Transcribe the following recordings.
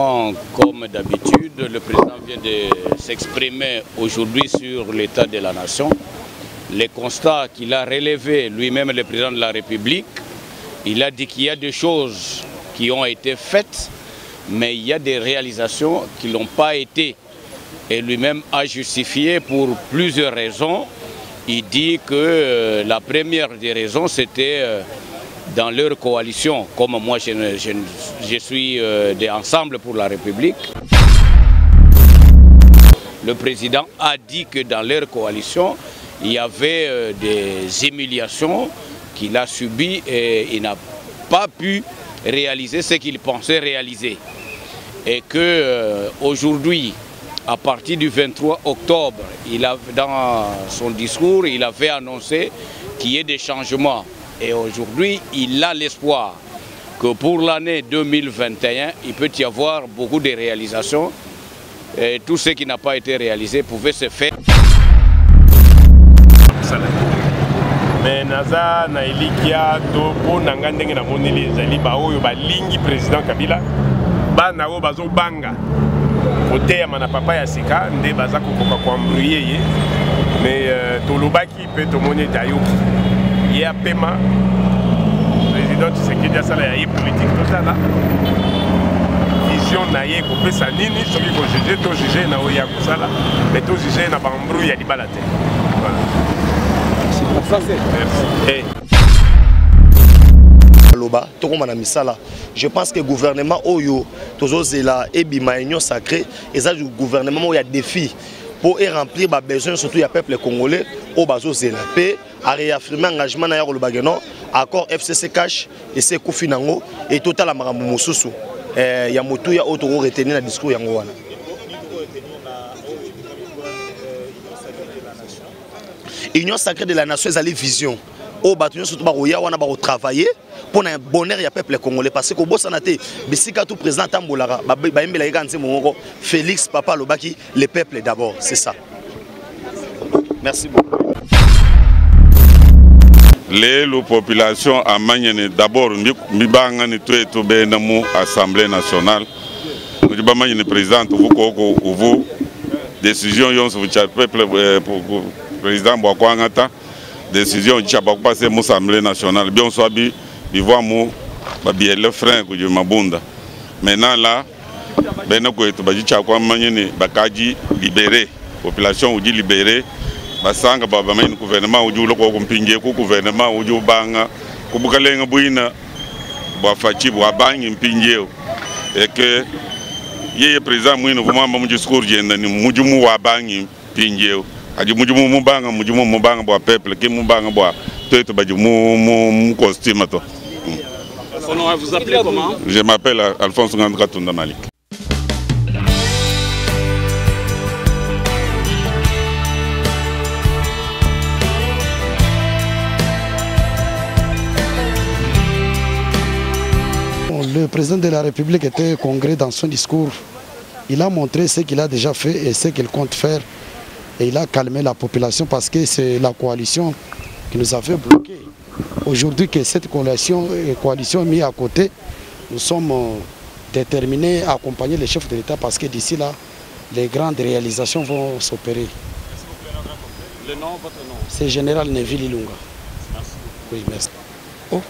Comme d'habitude, le président vient de s'exprimer aujourd'hui sur l'état de la nation. Les constats qu'il a relevés, lui-même le président de la République, il a dit qu'il y a des choses qui ont été faites, mais il y a des réalisations qui n'ont pas été. Et lui-même a justifié pour plusieurs raisons. Il dit que la première des raisons, c'était dans leur coalition, comme moi je suis d'Ensemble pour la République. Le président a dit que dans leur coalition, il y avait des humiliations qu'il a subies et il n'a pas pu réaliser ce qu'il pensait réaliser. Et qu'aujourd'hui, à partir du 23 octobre, dans son discours, il avait annoncé qu'il y ait des changements. Et aujourd'hui, il a l'espoir que pour l'année 2021, il peut y avoir beaucoup de réalisations. Et tout ce qui n'a pas été réalisé pouvait se faire. Mais naza na ilikia to po nanga ndenge na moneli ezali ba oyo ba lingi président Kabila bana o bazo banga côté ya mana papa ya sika nde baza kokoka ko embrouiller ye mais tolobaki pe to moni tayo ya pema président Tshisekedi asala ya politique tout ça là vision na ye ko pesa nini soki ko juger to juger na oya ko sala mais to juger na ba embrouiller ya libala te voilà. Je pense que le gouvernement Oyo, Tozozela et Bimaïnion sacré, et ça, le gouvernement où il y a des défis pour remplir les besoins, surtout il y a peuple congolais, au Bazozela. Paix, à réaffirmer l'engagement dans le Bagano, accord FCC cash, et c'est Kofinango, et total à Maramoussou. Il y a Motou, il y a autre retenir le discours Yangoana. Union sacrée de la nation, c'est la vision. Au bâtiment, surtout, il y a travailler pour un bonheur du peuple congolais. Parce que si tout président Tambolara, Félix Papa Lobaki, le peuple d'abord. C'est ça. Merci beaucoup. Les populations à Magnane, d'abord, l'Assemblée nationale. Le président, vous décision, vous président Boakwangata, décision qui a passé à l'Assemblée nationale. Bien sûr, il voit le frein que je m'abonde. Maintenant là, ben libéré, population ou dit libéré, basanga baba mais gouvernement ou le gouvernement ou banga, kubukalenga buina, boafachi boabang impinje, et que yé président mouine vraiment mon discours jenda ni mujumu wabang impinje. Mujumu mubanga boa peuple qui mubanga boa tete badi mu costume to. Vous appelez comment? Je m'appelle Alphonse Ngandra Tunda Malik. Le président de la République était au Congrès dans son discours. Il a montré ce qu'il a déjà fait et ce qu'il compte faire. Et il a calmé la population parce que c'est la coalition qui nous a fait bloquer. Aujourd'hui que cette coalition est mise à côté, nous sommes déterminés à accompagner les chefs de l'État parce que d'ici là, les grandes réalisations vont s'opérer. Le nom, votre nom? C'est Général Neville Ilunga. Merci. Oui, merci. Oh.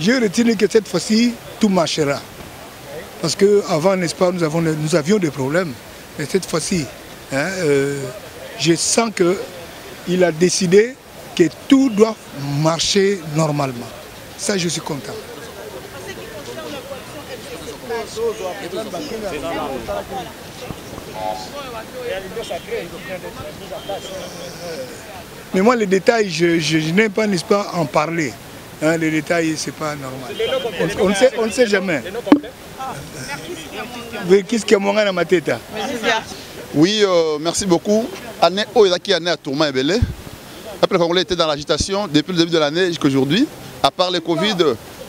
J'ai retenu que cette fois-ci, tout marchera. Parce qu'avant, n'est-ce pas, nous avions des problèmes. Mais cette fois-ci, je sens qu'il a décidé que tout doit marcher normalement. Ça, je suis content. Mais moi, les détails, je n'aime pas, n'est-ce pas, en parler. Les détails, c'est pas normal. On ne sait jamais. Qu'est-ce qu'il y a dans ma tête? Oui, merci beaucoup. Année Oezaki année à Tourma et Belé. Après, le Congolais était dans l'agitation depuis le début de l'année jusqu'à aujourd'hui. À part le Covid,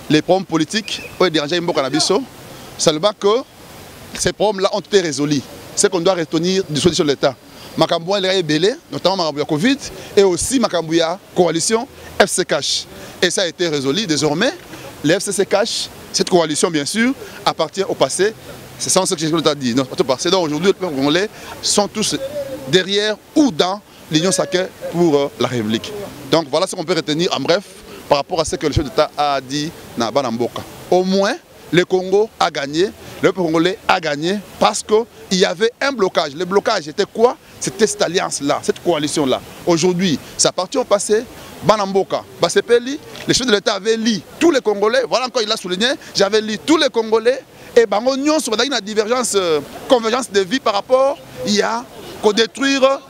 les problèmes politiques ont dérangé Mboka Nabiso. Seulement que ces problèmes-là ont été résolus. C'est qu'on doit retenir des solutions de l'État. Makambouya est belé, notamment Makambouya Covid, et aussi Makambouya Coalition FCCH. Et ça a été résolu désormais. les FCC cash, cette coalition bien sûr, appartient au passé. C'est ça ce que j'ai dit. Donc aujourd'hui, les peuples congolais sont tous derrière ou dans l'Union sacrée pour la République. Donc voilà ce qu'on peut retenir en bref par rapport à ce que le chef d'État a dit dans Banamboka. Au moins, le Congo a gagné, le peuple congolais a gagné parce qu'il y avait un blocage. Le blocage était quoi? C'était cette alliance-là, cette coalition-là. Aujourd'hui, ça appartient au passé. Banamboka, Basepeli, le chef de l'État avait lu tous les Congolais. Voilà encore, il a souligné, j'avais lu tous les Congolais. Et Bango Nyon, sur une divergence, convergence de vie par rapport, il y a qu'au détruire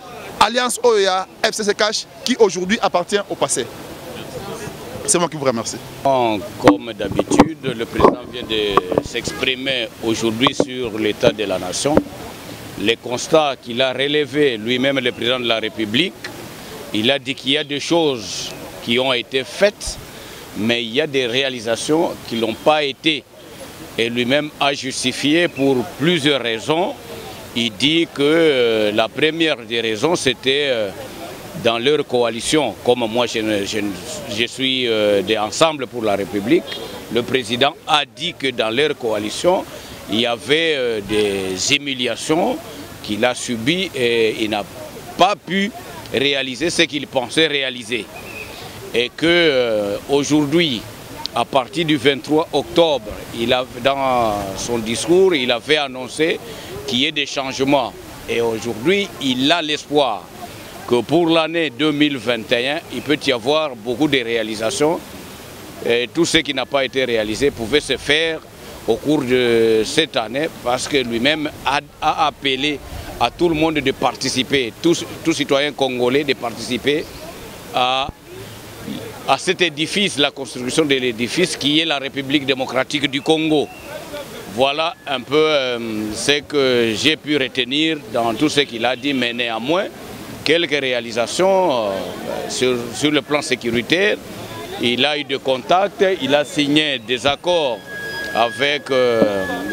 Alliance OEA, FCC-Cash, qui aujourd'hui appartient au passé. C'est moi qui vous remercie. Comme d'habitude, le président vient de s'exprimer aujourd'hui sur l'état de la nation. Les constats qu'il a relevés, lui-même le président de la République, il a dit qu'il y a des choses qui ont été faites, mais il y a des réalisations qui n'ont pas été. Et lui-même a justifié pour plusieurs raisons. Il dit que la première des raisons, c'était dans leur coalition. Comme moi, je suis d'Ensemble pour la République, le président a dit que dans leur coalition, il y avait des humiliations qu'il a subies et il n'a pas pu réaliser ce qu'il pensait réaliser. Et qu'aujourd'hui, à partir du 23 octobre, dans son discours, il avait annoncé qu'il y ait des changements. Et aujourd'hui, il a l'espoir que pour l'année 2021, il peut y avoir beaucoup de réalisations. Et tout ce qui n'a pas été réalisé pouvait se faire au cours de cette année parce que lui-même a appelé à tout le monde de participer, tous citoyens congolais de participer à cet édifice, la construction de l'édifice qui est la République démocratique du Congo. Voilà un peu ce que j'ai pu retenir dans tout ce qu'il a dit, mais néanmoins, quelques réalisations sur le plan sécuritaire. Il a eu des contacts, il a signé des accords avec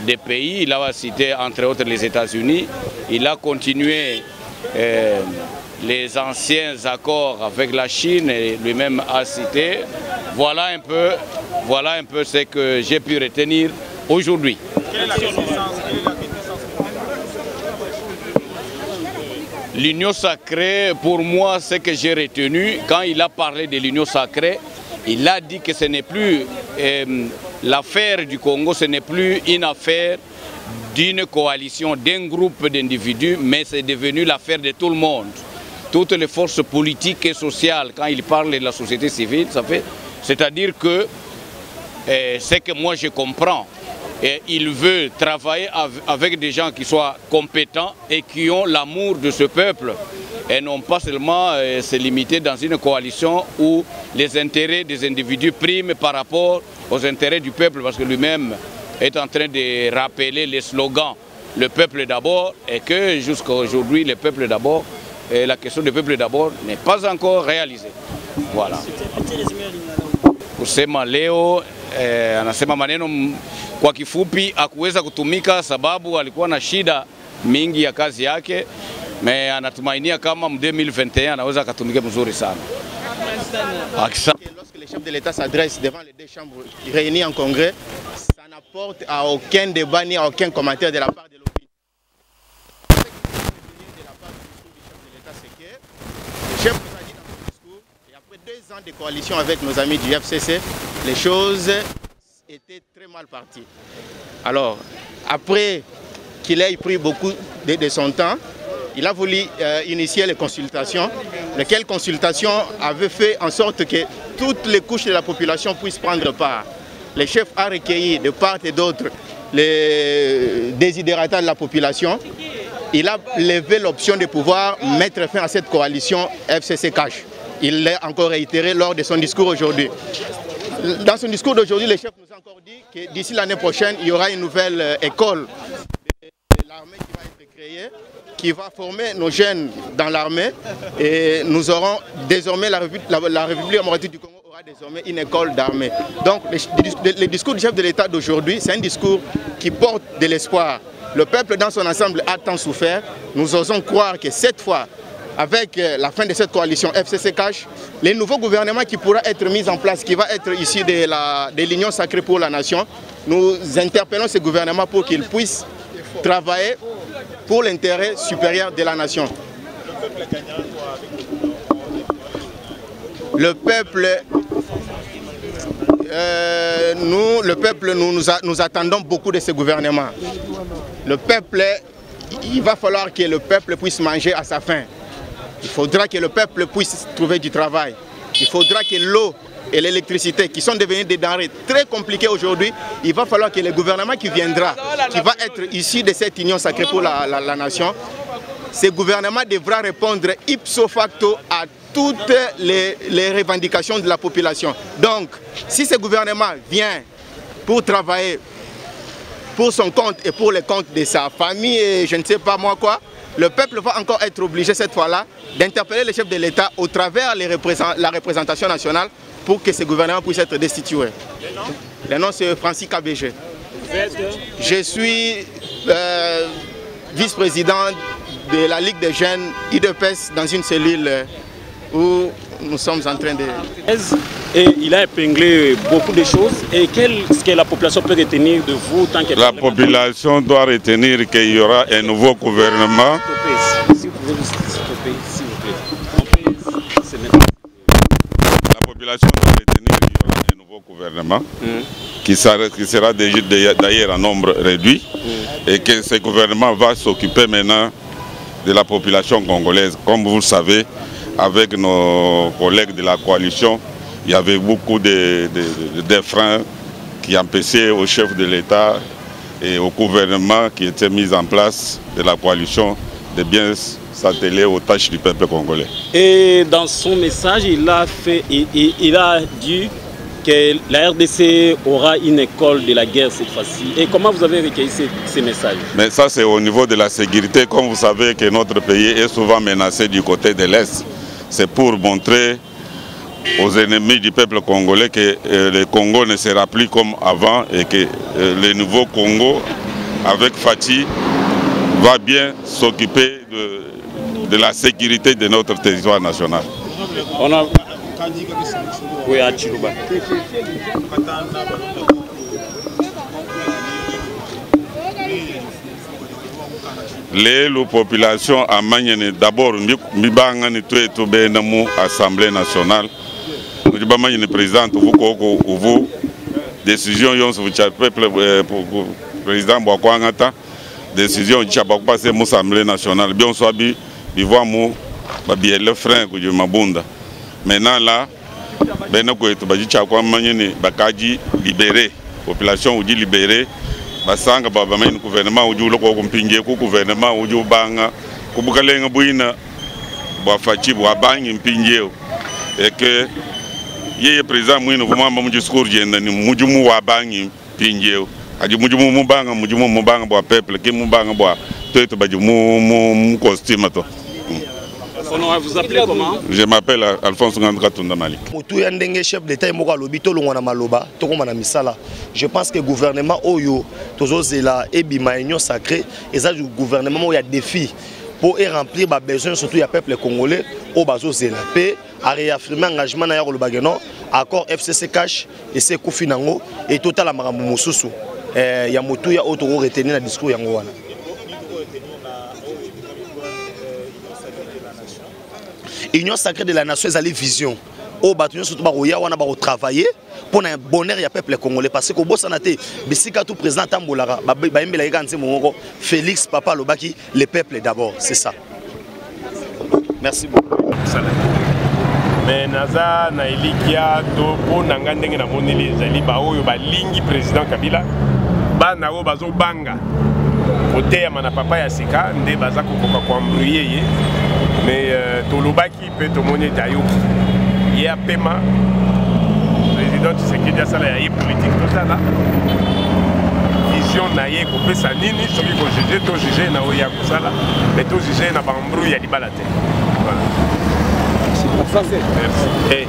des pays, il a cité entre autres les États-Unis, il a continué les anciens accords avec la Chine et lui-même a cité. Voilà un peu ce que j'ai pu retenir aujourd'hui. L'union sacrée, pour moi, ce que j'ai retenu, quand il a parlé de l'union sacrée, il a dit que ce n'est plus l'affaire du Congo, ce n'est plus une affaire d'une coalition, d'un groupe d'individus, mais c'est devenu l'affaire de tout le monde. Toutes les forces politiques et sociales, quand il parle de la société civile, c'est-à-dire que ce que moi je comprends, il veut travailler avec des gens qui soient compétents et qui ont l'amour de ce peuple et non pas seulement se limiter dans une coalition où les intérêts des individus priment par rapport aux intérêts du peuple, parce que lui-même est en train de rappeler les slogans « le peuple d'abord » et que jusqu'à aujourd'hui le peuple d'abord, la question du peuple d'abord n'est pas encore réalisée. Voilà. Kusema leo anasema maneno kwa kifupi hakuweza kutumika sababu alikuwa na shida mingi ya kazi yake, mais anatumainia kama 2021 anaweza akatumika mzuri sana. Lorsque le chef de l'État s'adresse devant les deux chambres réunies en congrès, ça n'apporte à aucun débat ni à aucun commentaire de la part de l'opinion. Le chef nous a dit dans son discours, et après 2 ans de coalition avec nos amis du FCC, les choses étaient très mal parties. Alors, après qu'il ait pris beaucoup de son temps, il a voulu initier les consultations, lesquelles consultations avaient fait en sorte que toutes les couches de la population puissent prendre part. Le chef a recueilli de part et d'autre les désidérata de la population. Il a levé l'option de pouvoir mettre fin à cette coalition FCC-Cash. Il l'a encore réitéré lors de son discours aujourd'hui. Dans son discours d'aujourd'hui, le chef nous a encore dit que d'ici l'année prochaine, il y aura une nouvelle école de l'armée qui va être créée, qui va former nos jeunes dans l'armée. Et nous aurons désormais, la République démocratique du Congo aura désormais une école d'armée. Donc le discours du chef de l'État d'aujourd'hui, c'est un discours qui porte de l'espoir. Le peuple dans son ensemble a tant souffert. Nous osons croire que cette fois, avec la fin de cette coalition FCC Cash, le nouveau gouvernement qui pourra être mis en place, qui va être issu de l'Union sacrée pour la nation, nous interpellons ce gouvernement pour qu'il puisse travailler pour l'intérêt supérieur de la nation. Le peuple, nous attendons beaucoup de ce gouvernement. Le peuple, il va falloir que le peuple puisse manger à sa faim. Il faudra que le peuple puisse trouver du travail. Il faudra que l'eau et l'électricité, qui sont devenues des denrées très compliquées aujourd'hui, il va falloir que le gouvernement qui viendra, qui va être issu de cette union sacrée pour la nation, ce gouvernement devra répondre ipso facto à toutes les revendications de la population. Donc, si ce gouvernement vient pour travailler pour son compte et pour le compte de sa famille et je ne sais pas moi quoi, le peuple va encore être obligé cette fois-là d'interpeller le chef de l'État au travers la représentation nationale pour que ce gouvernement puisse être destitué. Le nom c'est Francis KBG. Je suis vice-président de la Ligue des jeunes IDPS dans une cellule où nous sommes en train de... Et il a épinglé beaucoup de choses. Et qu'est-ce que la population peut retenir de vous tant que... La population doit retenir qu'il y aura un nouveau gouvernement. La population doit retenir qu'il y aura un nouveau gouvernement qui sera d'ailleurs en nombre réduit et que ce gouvernement va s'occuper maintenant de la population congolaise. Comme vous le savez, avec nos collègues de la coalition, il y avait beaucoup de freins qui empêchaient au chef de l'État et au gouvernement qui était mis en place de la coalition de bien s'atteler aux tâches du peuple congolais. Et dans son message, il a dit que la RDC aura une école de la guerre cette fois-ci. Et comment vous avez recueilli ces messages? Mais ça, c'est au niveau de la sécurité. Comme vous savez que notre pays est souvent menacé du côté de l'Est. C'est pour montrer aux ennemis du peuple congolais que le Congo ne sera plus comme avant et que le nouveau Congo, avec Fati, va bien s'occuper de la sécurité de notre territoire national. On a... Oui, à Chiluba. Les populations à Magnane, d'abord, Mibangani tout benamu Assemblée nationale. Nous avons une présidente, vous, décision, peuple, président Boakwangata, décision, qui a passé à l'Assemblée nationale. Bien sûr, il voit le frein que je m'abonde. Maintenant, là, ben libéré, population dit libéré, basanga baba main gouvernement uju loko kumpinge ku gouvernement uju banga kubukalenga buina ba fachi ba bangi mpinge et que yeye président mwino vuma mu discours jenda ni mujumu wa bangi mpinge aji mujumu mu banga ba peuple ki mu banga ba to ba mu costume to. Vous appelez comment? Je m'appelle Alphonse Ngandra Tunda Malik. Chef d'État je pense que le gouvernement Oyo, la union sacrée, et ça le gouvernement a défi pour remplir les besoins surtout du peuple congolais au bazo la paix, à réaffirmer l'engagement dans le bagano, accord FCC Cash et c'est Koufinango et total amaramou mususu. Il y a motu ya auto retenir le discours yango wana. Union sacrée de la nation, c'est la vision. Au bâtiment surtout baroya wana ba travailler pour un bonheur ya peuple congolais parce que au sanate bisika tout président Tambolara ba yembela ikanze mongo Félix Papa Lobaki le peuple d'abord, c'est ça. Merci beaucoup. Mais naza na ilikia to pona ngandenge na moneli ezali ba oyo ba lingi président Kabila ba na o bazo banga côté ya mana papa ya sika nde baza kokoka ko embrouiller ye. Mais Tolobaki peut te monnaie d'ayoki. Il y a paiement. Le président Tshisekedi a salé à politique tout ça là. Vision naïe coupé sa nini, celui qu'on juge, tout juge na oya kusala, mais tout juge na bambrouille à l'ibalaté. Voilà. Merci. Merci.